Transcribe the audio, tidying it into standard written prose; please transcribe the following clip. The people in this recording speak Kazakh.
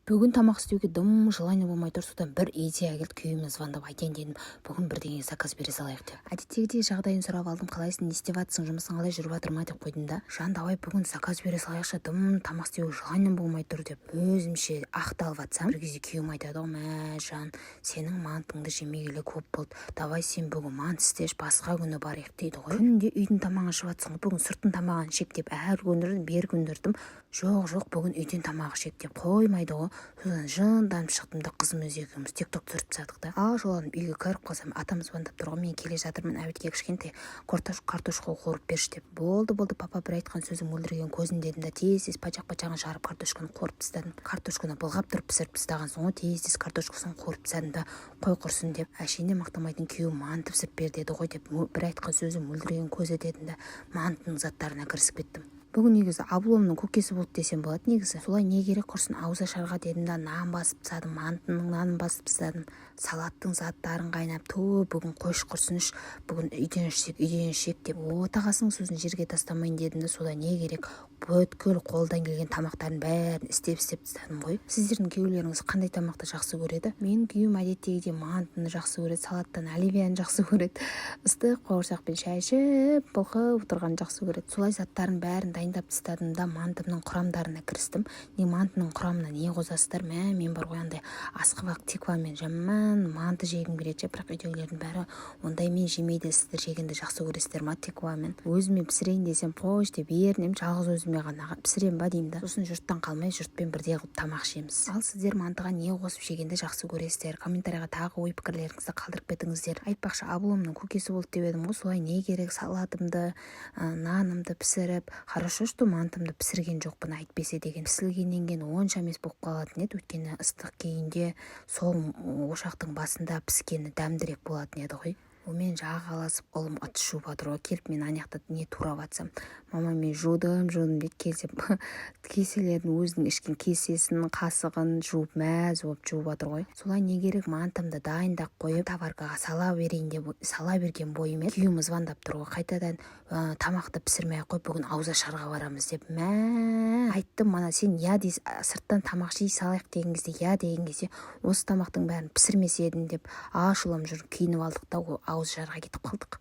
Бүгін тамақ істеуге дым желание болмай тұр, содан бір идея келді, күйеуіме звондап айтайын дедім, бүгін бірдеңе заказ бере салайық деп. Әдеттегідей жағдайын сұрап алдым, қалайсың, не істеп жатсың, жұмысың қалай жүріп жатыр ма деп қойдым да. Жан, давай бүгін заказ бере салайықшы, дым тамақ істеуге желание болмай тұр деп өзімше ақталып жатсам, бір кезде күйеуім айтады ғой, мә жан, сенің мантыңды жемегелі көп болды, давай сен бүгін мант істеші, басқа күні барайық дейді ғой. Күнде үйдің тамағын ішіп жатсың, бүгін сырттың тамағын ішек деп әр көндірдім, бер көндірдім. Жоқ, бүгін үйден тамақ ішек деп қоймайды ғой. Содан жынданып шықтым да, қызым екеуміз тик-ток түсіріп тастадық та. Жолданып үйге кіріп қалсам, атам звондап тұр ғой, мен келе жатырмын, әбетке кішкентай картошка қуырып берші деп. Болды, папа бір айтқан сөзім мөлдіреген көзін дедім да, тез пачақ-пачағын жарып картошканы қуырып тастадым. Картошканы былғап тұрып пісіріп тастағансың ғой, тез картошкасын қуырып тастадым да, қой құрсын деп. Әшейінде мақтамайтын күйеуім манты пісіріп бер деді ғой деп, бір айтқан сөзім мөлдіреген көзі дедім да, мантының заттарына кірісіп кеттім. Бүгін негізі обломның көкесі болды десем болады негізі. Солай не керек құрсын, ауыз ашарға дедім да, нан басып тастадым, мантының нанын басып тастадым. Салаттың заттарын қайнап, бүгін қойш құрсыныш, бүгін үйден ішсек деп отағасының сөзін жерге тастамайын дедім да, сода не керек, бүткіл қолдан келген тамақтардың бәрін істеп тастадым ғой. Сіздердің күйеулеріңіз қандай тамақты жақсы көреді? Менің күйеуім әдеттегідей мантыны жақсы көреді, салаттан оливияны жақсы көреді, ыстық бауырсақпен шай ішіп былқып отырғанды жақсы көреді. Солай заттардың бәрін дайындап тастадым да, мантымның құрамдарына кірістім. Мантының құрамына не қосасыздар? Мен бар ғой андай асқабақ тиквамен жаман манты жегім келеді, бірақ үйдегілердің бәрі ондай мен жемейді, сіздер жегенді жақсы көресіздер ма тиквамен? Өзіме пісірейін десем, қойш деп ерінем, жалғыз өзіме ғана пісірем ба деймін да. Сосын жұрттан қалмай жұртпен бірдей қылып тамақ ішеміз. Ал сіздер мантыға не қосып жегенді жақсы көресіздер? Комментарийға тағы ой пікірлеріңізді қалдырып кетіңіздер. Айтпақшы, обломның көкесі болды деп едім ғой, солай не керек, салатымды, нанымды пісіріп, хорошо что мантымды пісірген жоқпын әйтпесе деген. Пісілгеннен кейін онша емес болып қалатын еді, өйткені ыстық кейінде сол ошақтың басында піскені дәмдірек болатын еді ғой. Мен жағаласып қолым ыт жуып жатыр ғой, келіп мен анаяқта не турап жатсам, мама мен жудым дейді, келсем кеселердің өзінің ішкен кесесін, қасығын жуып мәз болып жуып жатыр ғой. Солай не керек, мантымды дайындап қойып товаркаға сала берген бойымен күйеуім звондап тұр ғой, қайтадан тамақты пісірмей қой, бүгін ауыз ашарға барамыз деп. Айттым, мана сен я дейсіз, сырттан тамақ жей салайық деген кезде, я деген кезде осы тамақтың бәрін пісірмес едің деп ашулам жүріп киініп алдық та, ауыз ашарға кетіп қалдық.